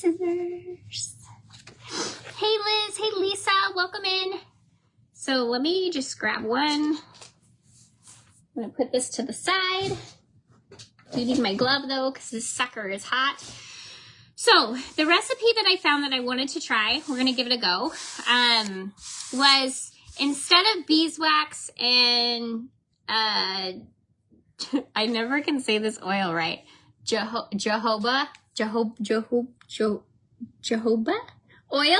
scissors. Hey Liz, hey Lisa, welcome in. So let me just grab one. I'm gonna put this to the side. Do need my glove though, because this sucker is hot. So the recipe that I found that I wanted to try, we're gonna give it a go, was instead of beeswax and I never can say this oil right. Jojoba oil.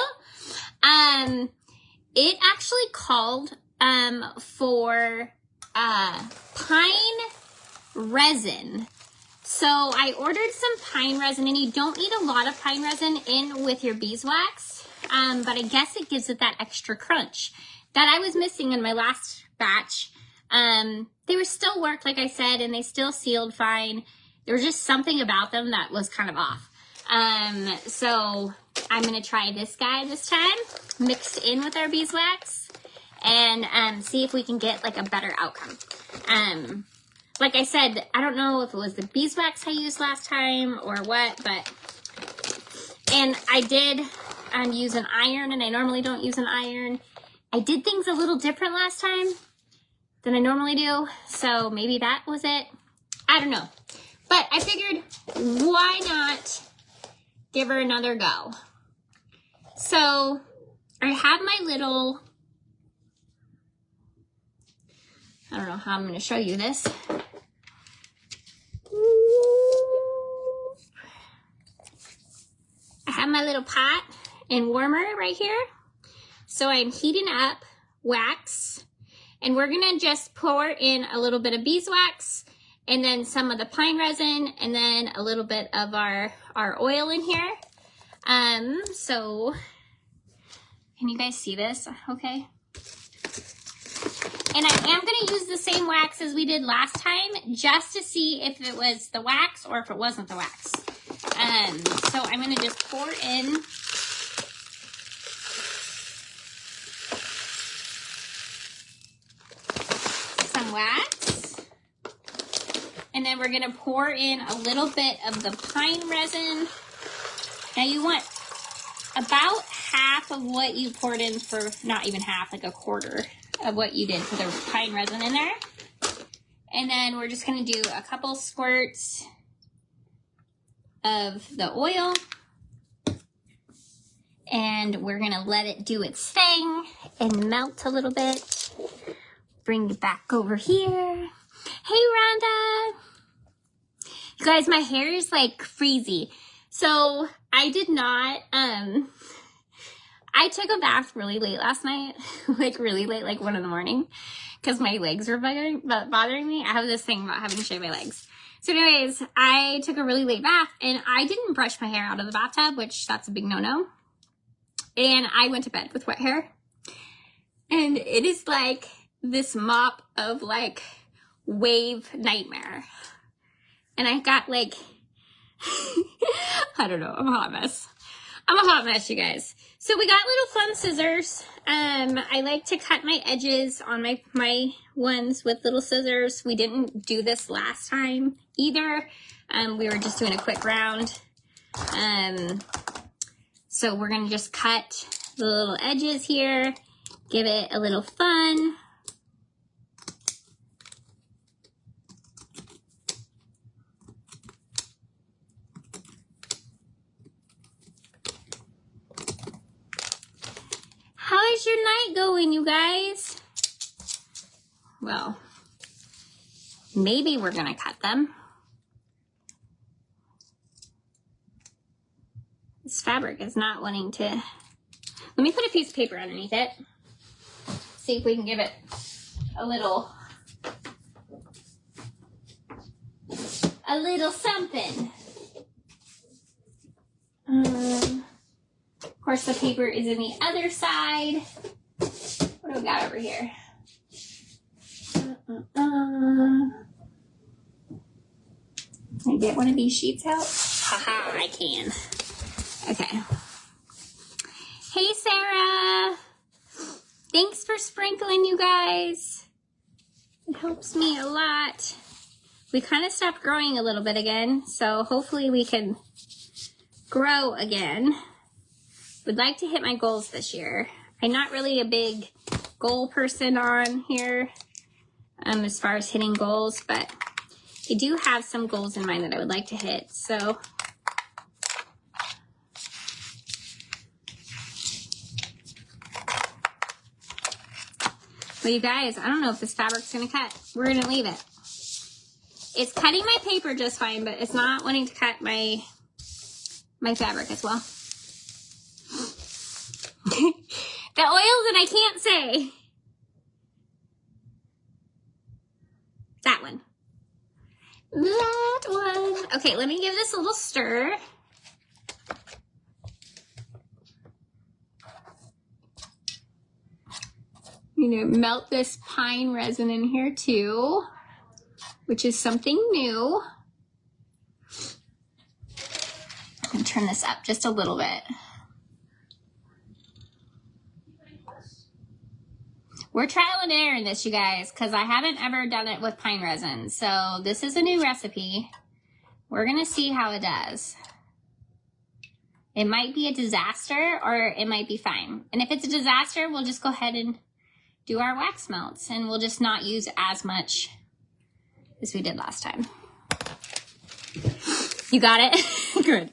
It actually called for pine resin. So I ordered some pine resin, and you don't need a lot of pine resin in with your beeswax, but I guess it gives it that extra crunch that I was missing in my last batch. They were still worked, like I said, and they still sealed fine. There was just something about them that was kind of off. So I'm gonna try this guy this time, mixed in with our beeswax, and see if we can get like a better outcome. Like I said, I don't know if it was the beeswax I used last time or what, and I did use an iron, and I normally don't use an iron. I did things a little different last time than I normally do, so maybe that was it. I don't know. But I figured, why not give her another go? So I have my little, I don't know how I'm going to show you this. I have my little pot and warmer right here. So I'm heating up wax, and we're going to just pour in a little bit of beeswax, and then some of the pine resin, and then a little bit of our oil in here. So can you guys see this? Okay. And I am going to use the same wax as we did last time, just to see if it was the wax or if it wasn't the wax. So I'm going to just pour in some wax. And then we're going to pour in a little bit of the pine resin. Now you want about half of what you poured in for, not even half, like a quarter of what you did for the pine resin in there. And then we're just going to do a couple squirts of the oil. And we're going to let it do its thing and melt a little bit. Bring it back over here. Hey, Rhonda. You guys, my hair is like freezy. So I did not, I took a bath really late last night, like really late, like 1 in the morning, because my legs were bothering me. I have this thing about having to shave my legs. So anyways, I took a really late bath, and I didn't brush my hair out of the bathtub, which that's a big no-no. And I went to bed with wet hair. And it is like this mop of like wave nightmare. And I got like, I don't know, I'm a hot mess. I'm a hot mess, you guys. So we got little fun scissors. I like to cut my edges on my ones with little scissors. We didn't do this last time either. We were just doing a quick round. So we're gonna just cut the little edges here, give it a little fun. How is your night going, you guys? Well, maybe we're gonna cut them. This fabric is not wanting to. Let me put a piece of paper underneath it. See if we can give it a little something. Of course, the paper is in the other side. What do we got over here? Can I get one of these sheets out? Haha, I can. Okay. Hey, Sarah. Thanks for sprinkling, you guys. It helps me a lot. We kind of stopped growing a little bit again, so hopefully we can grow again. Would like to hit my goals this year. I'm not really a big goal person on here as far as hitting goals, but I do have some goals in mind that I would like to hit. So well, you guys, I don't know if this fabric's gonna cut. We're gonna leave it. It's cutting my paper just fine, but it's not wanting to cut my fabric as well. The oils that I can't say. That one. That one. Okay, let me give this a little stir. I'm gonna melt this pine resin in here too, which is something new. I'm gonna turn this up just a little bit. We're trial and error in this, you guys, because I haven't ever done it with pine resin. So this is a new recipe. We're gonna see how it does. It might be a disaster or it might be fine. And if it's a disaster, we'll just go ahead and do our wax melts and we'll just not use as much as we did last time. You got it? Good.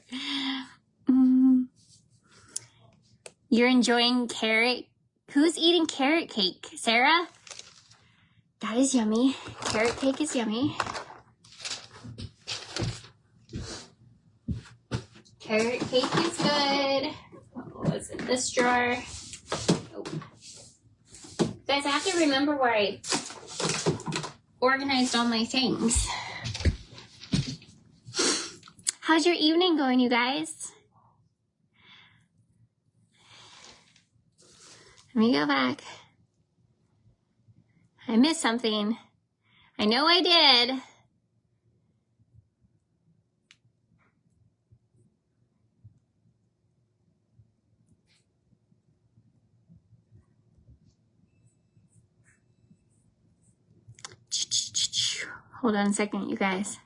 You're enjoying carrot. Who's eating carrot cake? Sarah? That is yummy. Carrot cake is yummy. Carrot cake is good. What was it? This drawer. Oh. Guys, I have to remember where I organized all my things. How's your evening going, you guys? Let me go back. I missed something. I know I did. Hold on a second, you guys.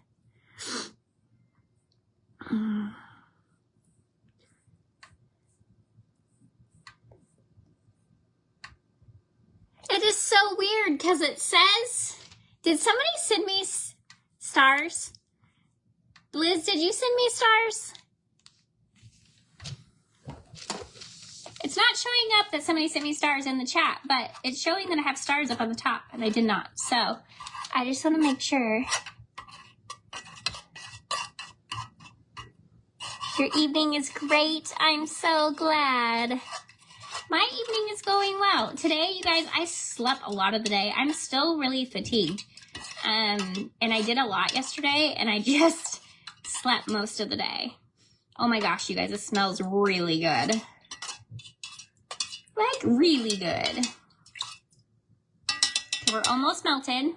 It is so weird because it says, did somebody send me stars? Liz, did you send me stars? It's not showing up that somebody sent me stars in the chat, but it's showing that I have stars up on the top, and I did not. So I just want to make sure. Your evening is great. I'm so glad. My evening is going well. Today, you guys, I slept a lot of the day. I'm still really fatigued. And I did a lot yesterday, and I just slept most of the day. Oh my gosh, you guys, it smells really good. Like, really good. We're almost melted.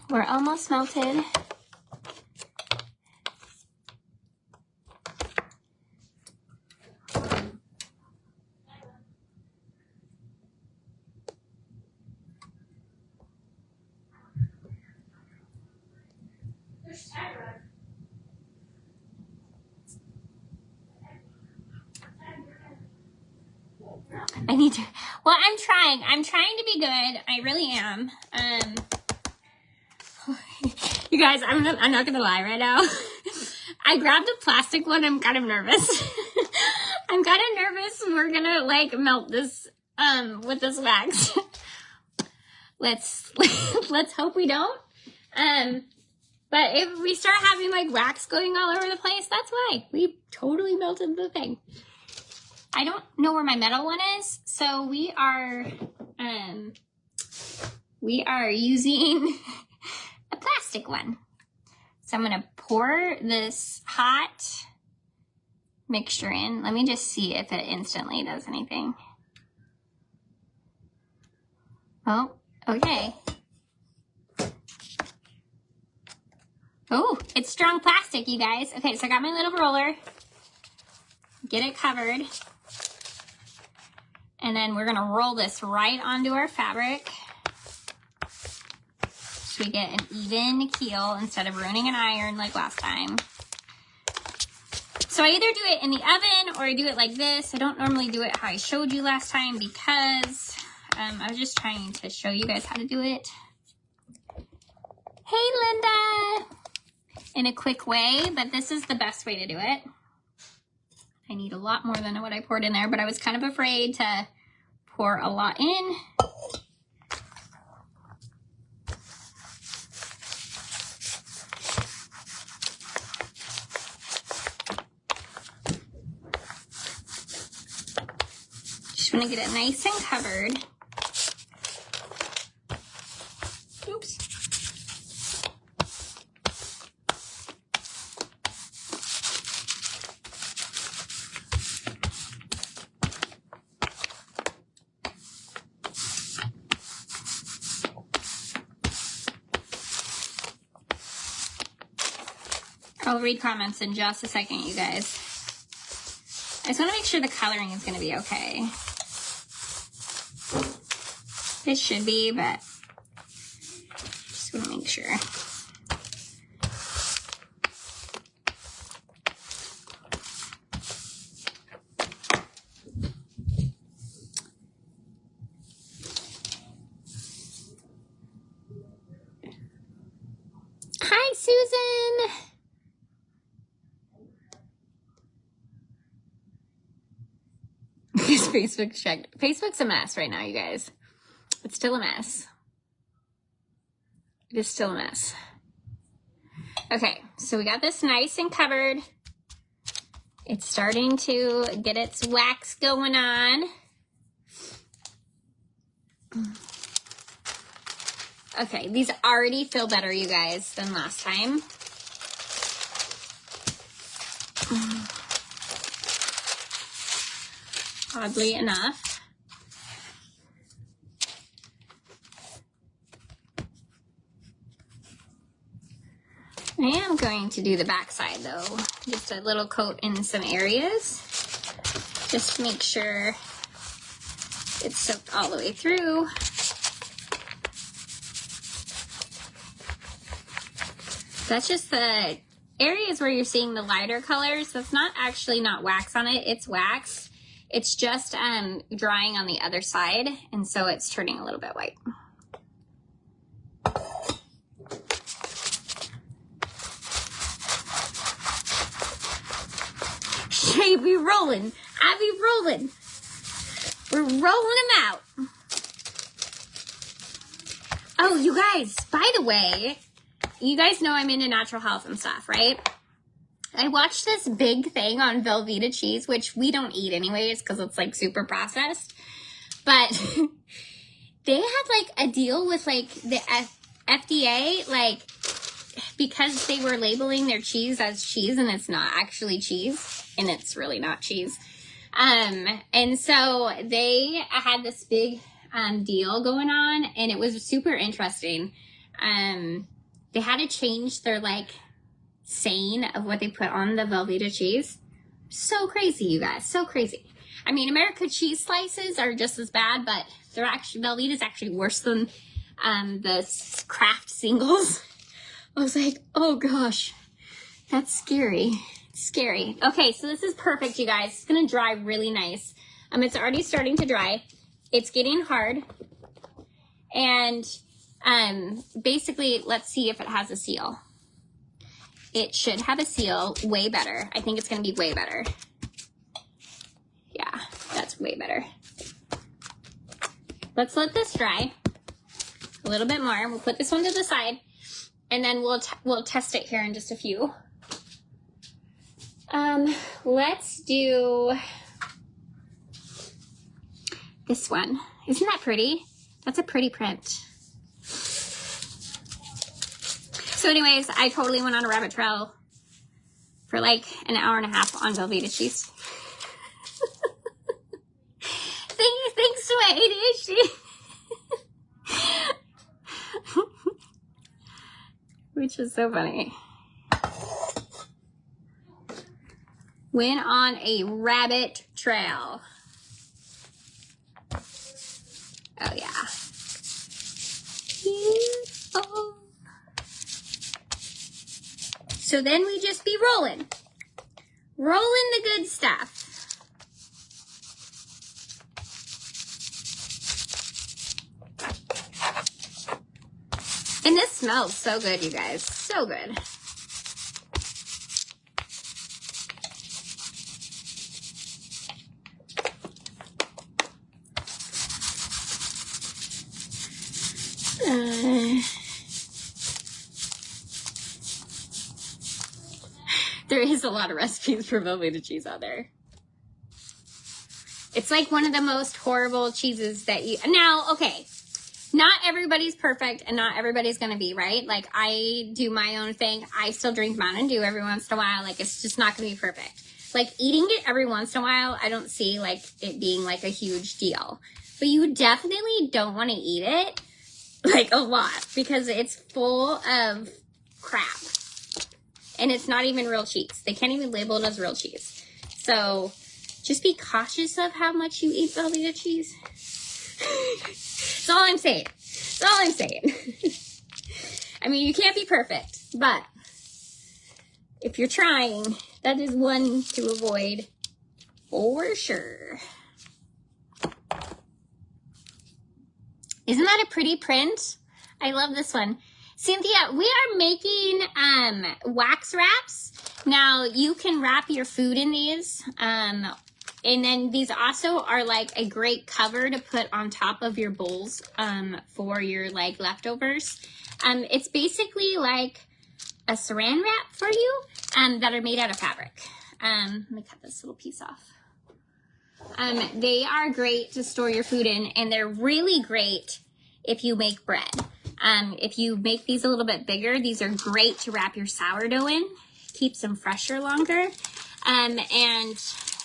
We're almost melted. I need to, well, I'm trying to be good. I really am. You guys, I'm not gonna lie right now. I grabbed a plastic one. I'm kind of nervous. I'm kind of nervous. We're gonna like melt this, with this wax. Let's hope we don't. But if we start having like wax going all over the place, that's why. We totally melted the thing. I don't know where my metal one is, so we are using a plastic one. So I'm gonna pour this hot mixture in. Let me just see if it instantly does anything. Oh, okay. Oh, it's strong plastic, you guys. Okay, so I got my little roller. Get it covered. And then we're gonna roll this right onto our fabric. so we get an even keel instead of ruining an iron like last time. So I either do it in the oven or I do it like this. I don't normally do it how I showed you last time because I was just trying to show you guys how to do it. Hey, Linda! In a quick way, but this is the best way to do it. I need a lot more than what I poured in there, but I was kind of afraid to pour a lot in. Just want to get it nice and covered. Oops. I'll read comments in just a second, you guys. I just want to make sure the coloring is going to be okay. It should be, but just want to make sure. Hi, Susan. Facebook's checked. Facebook's a mess right now, you guys. It's still a mess. It is still a mess. Okay, so we got this nice and covered. It's starting to get its wax going on. Okay, these already feel better, you guys, than last time. Oddly enough. I am going to do the back side though. Just a little coat in some areas. Just to make sure it's soaked all the way through. That's just the areas where you're seeing the lighter colors. That's not actually not wax on it, it's wax. It's just drying on the other side, and so it's turning a little bit white. Shay be rolling. I be rolling. We're rolling them out. Oh, you guys, by the way, you guys know I'm into natural health and stuff, right? I watched this big thing on Velveeta cheese, which we don't eat anyways because it's like super processed. But they had like a deal with like the FDA, like because they were labeling their cheese as cheese and it's not actually cheese and it's really not cheese. And so they had this big deal going on and it was super interesting. They had to change their like saying of what they put on the Velveeta cheese. So crazy, you guys, so crazy. I mean, America cheese slices are just as bad, but they're actually, Velveeta's actually worse than the Kraft singles. I was like, oh gosh, that's scary. Scary. Okay, so this is perfect, you guys. It's gonna dry really nice. It's already starting to dry. It's getting hard. And basically, let's see if it has a seal. It should have a seal, way better. I think it's gonna be way better. Yeah, that's way better. Let's let this dry a little bit more. We'll put this one to the side and then we'll test it here in just a few. Let's do this one. Isn't that pretty? That's a pretty print. So anyways, I totally went on a rabbit trail for like an hour and a half on Velveeta cheese. Thanks to my ADHD. Which is so funny. Went on a rabbit trail. Oh yeah. Beautiful. So then we just be rolling the good stuff. And this smells so good, you guys, so good. There is a lot of recipes for Velveeta cheese out there. It's like one of the most horrible cheeses that you... Now, okay, not everybody's perfect and not everybody's going to be, right? Like, I do my own thing. I still drink Mountain Dew every once in a while. Like, it's just not going to be perfect. Like, eating it every once in a while, I don't see, like, it being, like, a huge deal. But you definitely don't want to eat it, like, a lot because it's full of crap. And it's not even real cheese. They can't even label it as real cheese. So just be cautious of how much you eat Velveeta cheese. That's all I'm saying. That's all I'm saying. I mean, you can't be perfect, but if you're trying, that is one to avoid for sure. Isn't that a pretty print? I love this one. Cynthia, we are making wax wraps. Now, you can wrap your food in these. And then these also are like a great cover to put on top of your bowls for your like leftovers. It's basically like a saran wrap for you that are made out of fabric. Let me cut this little piece off. They are great to store your food in, and they're really great if you make bread. If you make these a little bit bigger, these are great to wrap your sourdough in. Keeps them fresher longer. And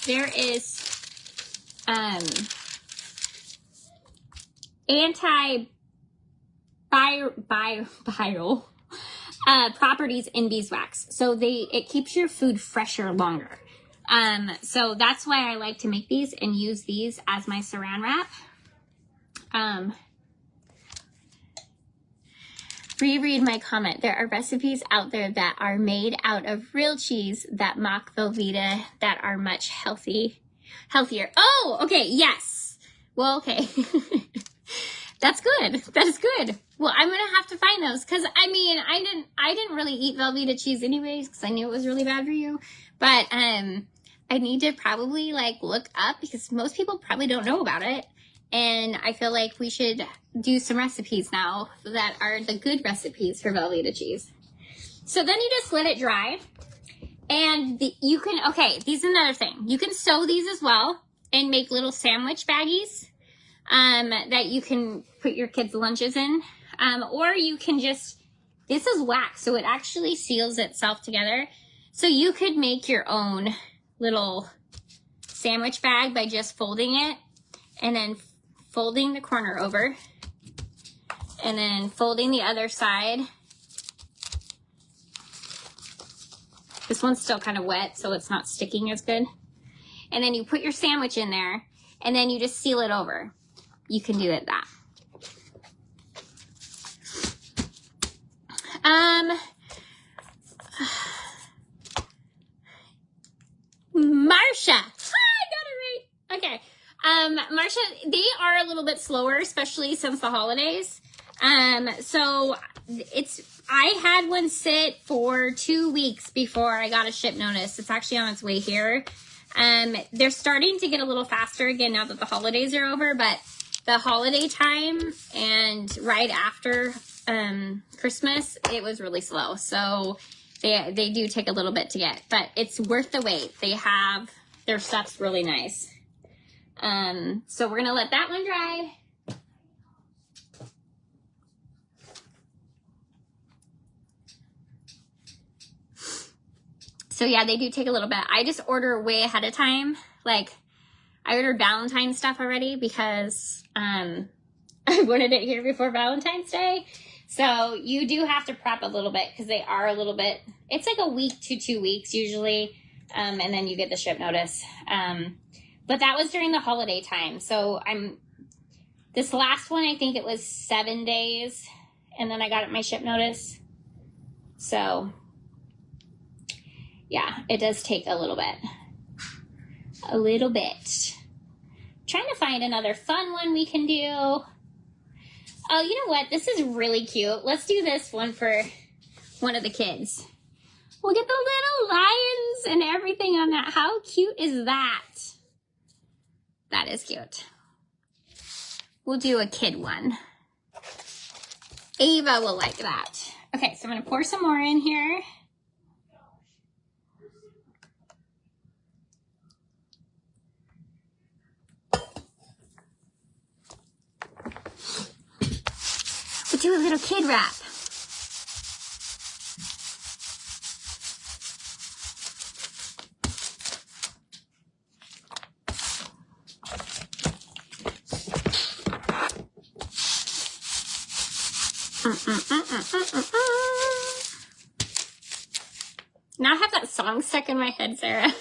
there is antiviral properties in beeswax. So it keeps your food fresher longer. So that's why I like to make these and use these as my saran wrap. Reread my comment. There are recipes out there that are made out of real cheese that mock Velveeta that are much healthier. Oh, okay, yes. Well, okay. That's good. That is good. Well, I'm gonna have to find those because I mean, I didn't really eat Velveeta cheese anyways because I knew it was really bad for you. But I need to probably like look up because most people probably don't know about it. And I feel like we should do some recipes now that are the good recipes for Velveeta cheese. So then you just let it dry. And you can, okay, this is another thing. You can sew these as well and make little sandwich baggies that you can put your kids' lunches in. Or you can just, this is wax, so it actually seals itself together. So you could make your own little sandwich bag by just folding it and then folding the corner over and then folding the other side. This one's still kind of wet, so it's not sticking as good. And then you put your sandwich in there and then you just seal it over. You can do it that. Marsha. I got it right. Okay. Marsha, they are a little bit slower, especially since the holidays. So I had one sit for 2 weeks before I got a ship notice. It's actually on its way here. They're starting to get a little faster again now that the holidays are over, but the holiday time and right after, Christmas, it was really slow. So they do take a little bit to get, but it's worth the wait. Their stuff's really nice. So we're gonna let that one dry. So yeah, they do take a little bit. I just order way ahead of time. Like I ordered Valentine's stuff already because I wanted it here before Valentine's Day. So you do have to prep a little bit because they are a little bit, it's like a week to 2 weeks usually. And then you get the ship notice. But that was during the holiday time. So this last one, I think it was 7 days and then I got my ship notice. So Yeah, it does take a little bit. A little bit. Trying to find another fun one we can do. Oh, you know what? This is really cute. Let's do this one for one of the kids. Look at the little lions and everything on that. How cute is that? That is cute. We'll do a kid one. Ava will like that. Okay, so I'm going to pour some more in here. We'll do a little kid wrap. Now I have that song stuck in my head, Sarah.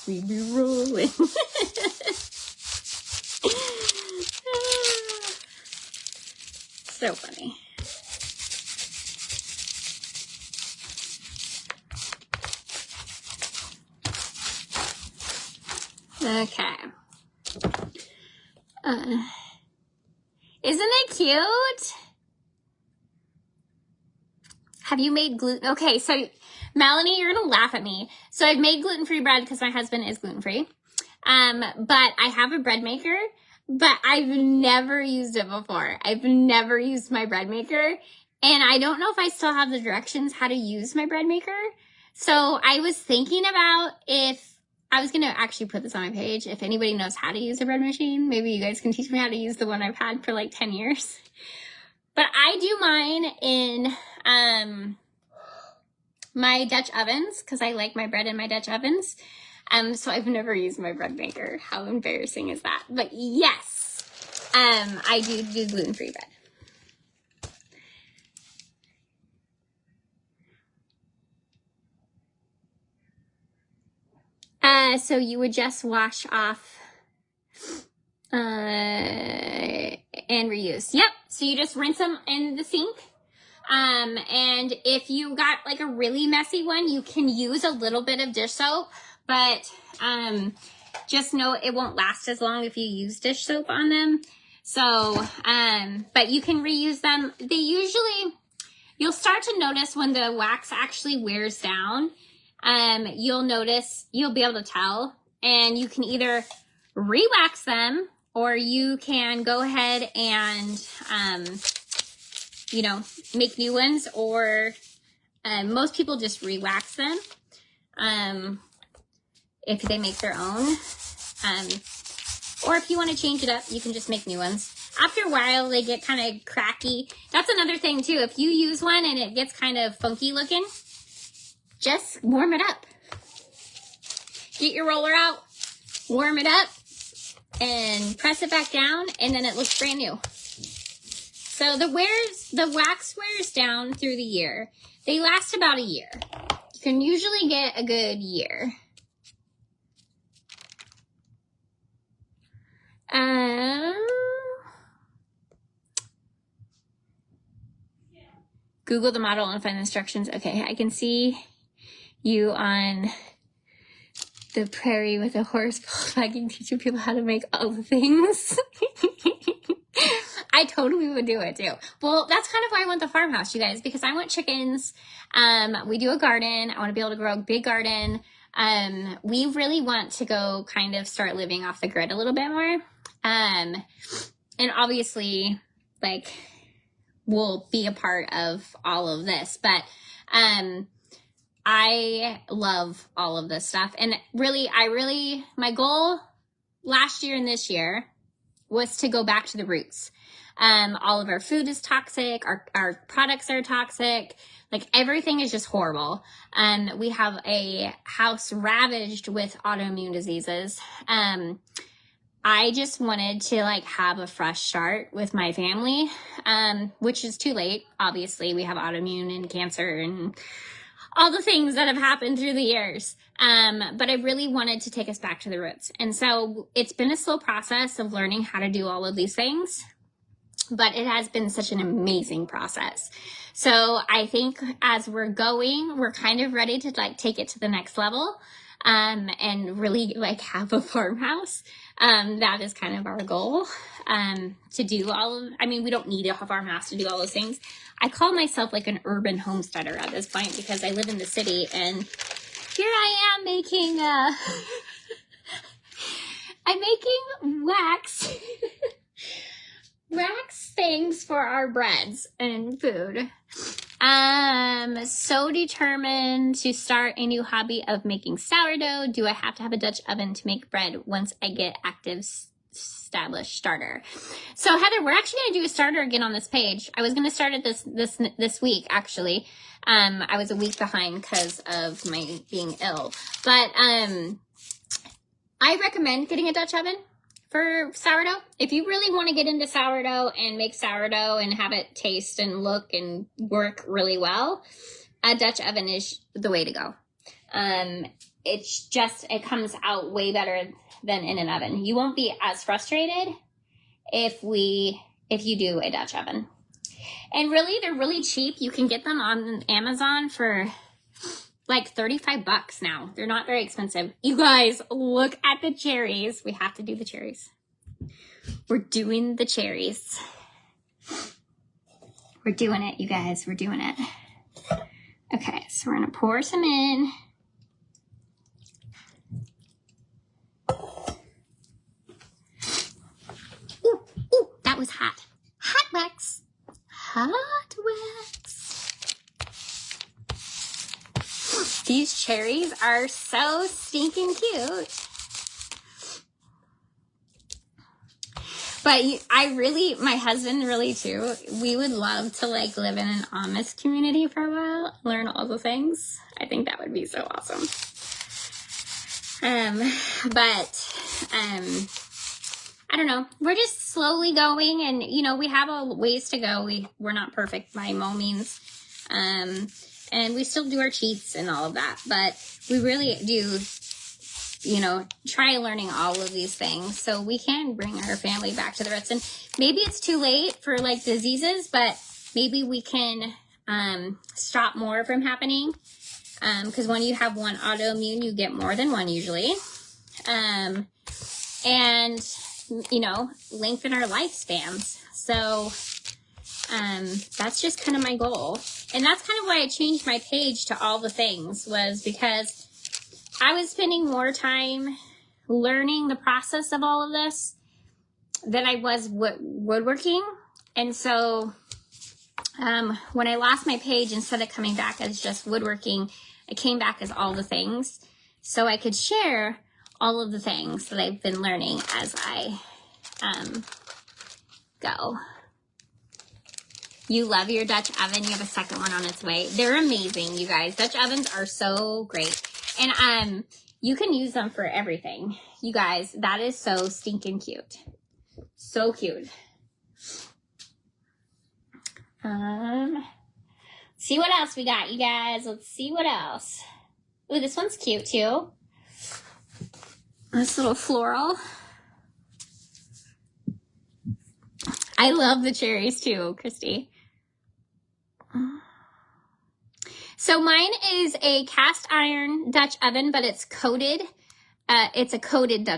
We be rolling. So funny. Okay. Isn't it cute? Have you made gluten? Okay, so Melanie, you're gonna laugh at me. So I've made gluten-free bread because my husband is gluten-free. But I have a bread maker, but I've never used it before. I've never used my bread maker, and I don't know if I still have the directions how to use my bread maker. So I was thinking about if I was gonna actually put this on my page. If anybody knows how to use a bread machine, maybe you guys can teach me how to use the one I've had for like 10 years. But I do mine in my Dutch ovens because I like my bread in my Dutch ovens. So I've never used my bread maker. How embarrassing is that? But yes, I do gluten-free bread. So you would just wash off and reuse. Yep. So you just rinse them in the sink. And if you got like a really messy one, you can use a little bit of dish soap, but just know it won't last as long if you use dish soap on them. So, but you can reuse them. They usually, you'll start to notice when the wax actually wears down. You'll notice, you'll be able to tell, and you can either re-wax them or you can go ahead and, you know, make new ones, or most people just re-wax them if they make their own. Or if you want to change it up, you can just make new ones. After a while, they get kind of cracky. That's another thing too. If you use one and it gets kind of funky looking, just warm it up. Get your roller out, warm it up, and press it back down, and then it looks brand new. So the wax wears down through the year. They last about a year. You can usually get a good year. Google the model and find the instructions. Okay, I can see you on the prairie with a horse wagging, teaching people how to make all the things. I totally would do it too. Well, that's kind of why I want the farmhouse, you guys, because I want chickens. We do a garden. I want to be able to grow a big garden. We really want to go kind of start living off the grid a little bit more. And obviously, like, we'll be a part of all of this, but, I love all of this stuff. And really, my goal last year and this year was to go back to the roots. All of our food is toxic. Our products are toxic. Like, everything is just horrible. We have a house ravaged with autoimmune diseases. I just wanted to like have a fresh start with my family, which is too late. Obviously, we have autoimmune and cancer and all the things that have happened through the years. But I really wanted to take us back to the roots. And so it's been a slow process of learning how to do all of these things. but it has been such an amazing process. So I think as we're going, we're kind of ready to like take it to the next level, and really like have a farmhouse. That is kind of our goal, to do all of, I mean, we don't need a farmhouse to do all those things. I call myself like an urban homesteader at this point because I live in the city, and here I am making, I'm making wax, wax things for our breads and food. So determined to start a new hobby of making sourdough. Do I have to have a Dutch oven to make bread once I get active established starter? So Heather, we're actually going to do a starter again on this page. I was going to start it this week, actually. I was a week behind because of my being ill, but, I recommend getting a Dutch oven for sourdough. If you really want to get into sourdough and make sourdough and have it taste and look and work really well, a Dutch oven is the way to go. It's just, it comes out way better than in an oven. You won't be as frustrated if you do a Dutch oven. And really, they're really cheap. You can get them on Amazon for like 35 bucks now. They're not very expensive. You guys, look at the cherries. We have to do the cherries. We're doing the cherries. We're doing it, you guys. We're doing it. Okay, so we're gonna pour some in. Ooh, ooh, that was hot. Hot wax. Hot wax. These cherries are so stinking cute. But my husband really too, we would love to like live in an Amish community for a while, learn all the things. I think that would be so awesome. I don't know. We're just slowly going, and you know, we have a ways to go. We're not perfect by no means. And we still do our cheats and all of that, but we really do, you know, try learning all of these things so we can bring our family back to the roots. And maybe it's too late for like diseases, but maybe we can stop more from happening. Because when you have one autoimmune, you get more than one usually. And, you know, lengthen our lifespans. So that's just kind of my goal. And that's kind of why I changed my page to all the things, was because I was spending more time learning the process of all of this than I was woodworking. And so when I lost my page, instead of coming back as just woodworking, I came back as all the things, so I could share all of the things that I've been learning as I go. You love your Dutch oven. You have a second one on its way. They're amazing, you guys. Dutch ovens are so great. And you can use them for everything. You guys, that is so stinking cute. So cute. See what else we got, you guys. Let's see what else. Ooh, this one's cute too. This little floral. I love the cherries too, Christy. So mine is a cast iron Dutch oven, but it's coated. It's a coated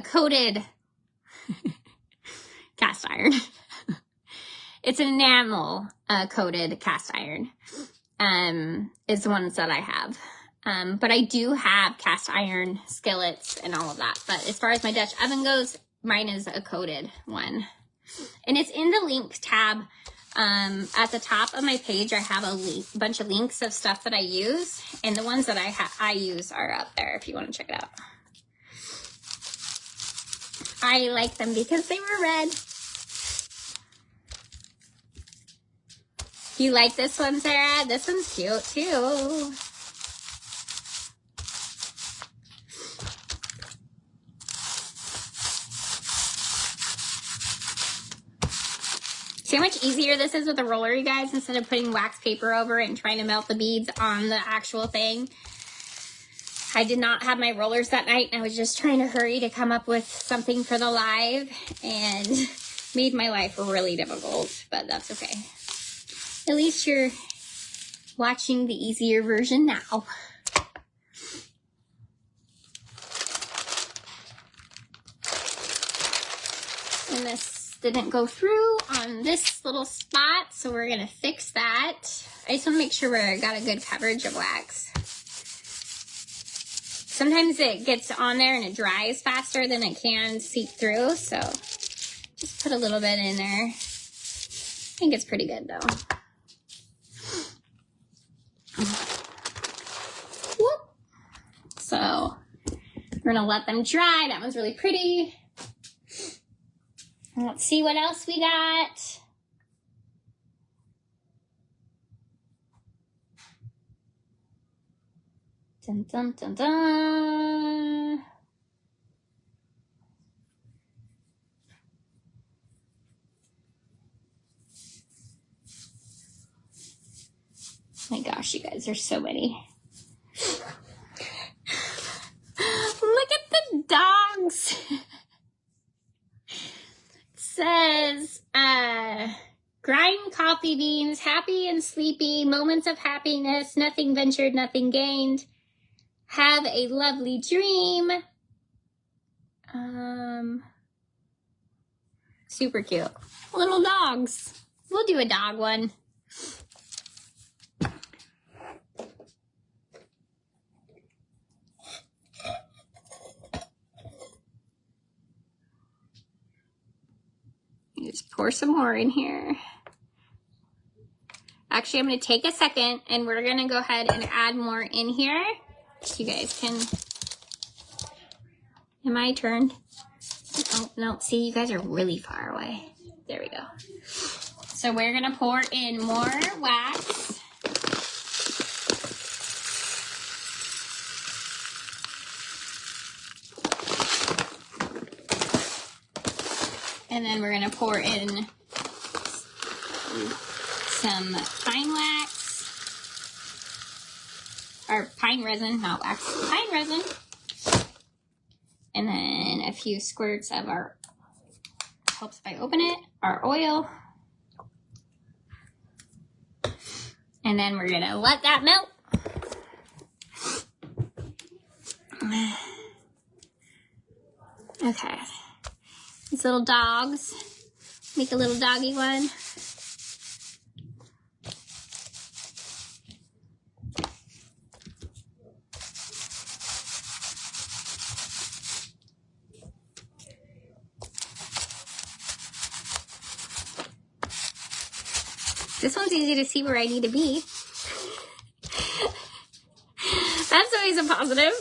coated cast iron. It's an enamel coated cast iron. Is the ones that I have. But I do have cast iron skillets and all of that. But as far as my Dutch oven goes, mine is a coated one. And it's in the link tab. At the top of my page, I have a bunch of links of stuff that I use, and the ones that I use are up there if you want to check it out. I like them because they were red. You like this one, Sarah? This one's cute too. See how much easier this is with a roller, you guys, instead of putting wax paper over it and trying to melt the beads on the actual thing. I did not have my rollers that night, and I was just trying to hurry to come up with something for the live, and Made my life really difficult, but that's okay. At least you're watching the easier version now. And this didn't go through on this little spot, so we're gonna fix that. I just wanna make sure we got a good coverage of wax. Sometimes it gets on there and it dries faster than it can seep through, so just put a little bit in there. I think it's pretty good though. Whoop. So we're gonna let them dry. That one's really pretty. Let's see what else we got. Dun, dun, dun, dun. My gosh, you guys, there's so many. Look at the dogs. It says, grind coffee beans, happy and sleepy, moments of happiness, nothing ventured, nothing gained. Have a lovely dream. Super cute. Little dogs. We'll do a dog one. Just pour some more in here. Actually, I'm going to take a second and we're going to go ahead and add more in here. You guys can, am I turned? Oh, no, see, you guys are really far away. There we go. So we're gonna pour in more wax. And then we're gonna pour in some pine wax. Or pine resin, not wax, pine resin. And then a few squirts of our, helps if I open it, our oil. And then we're gonna let that melt. Okay, these little dogs, make a little doggy one. This one's easy to see where I need to be. That's always a positive.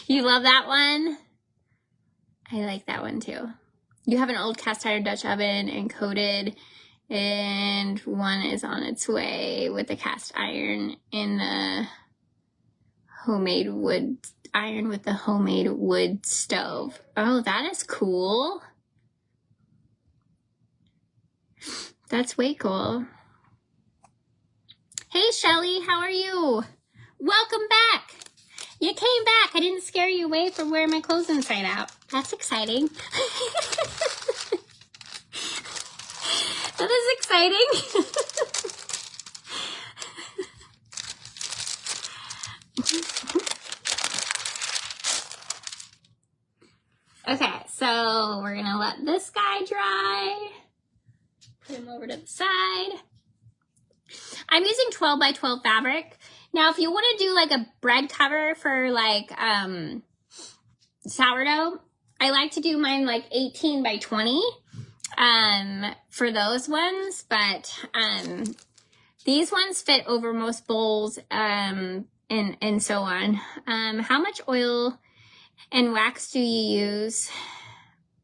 You love that one? I like that one too. You have an old cast iron Dutch oven and coated, and one is on its way with the cast iron in the homemade wood iron with the homemade wood stove. Oh, that is cool. That's way cool. Hey, Shelly, how are you? Welcome back. You came back. I didn't scare you away from wearing my clothes inside out. That's exciting. That is exciting. Okay, so we're gonna let this guy dry. Put him over to the side. I'm using 12 by 12 fabric. Now, if you want to do like a bread cover for like sourdough, I like to do mine like 18 by 20 for those ones, but these ones fit over most bowls and so on. How much oil and wax do you use?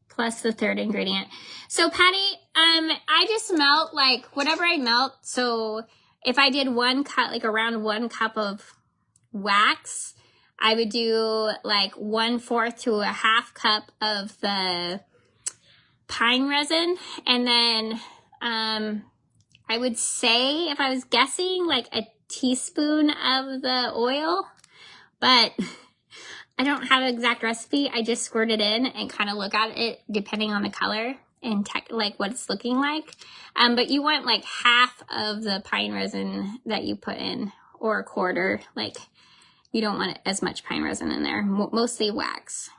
Plus the third ingredient. So Patty, I just melt like whatever I melt. So if I did 1 cup, like around 1 cup of wax, I would do like 1/4 to a half cup of the pine resin. And then I would say, if I was guessing, like a teaspoon of the oil, but I don't have an exact recipe. I just squirt it in and kind of look at it depending on the color and like what it's looking like. But you want like half of the pine resin that you put in, or a quarter. Like, you don't want as much pine resin in there, mostly wax.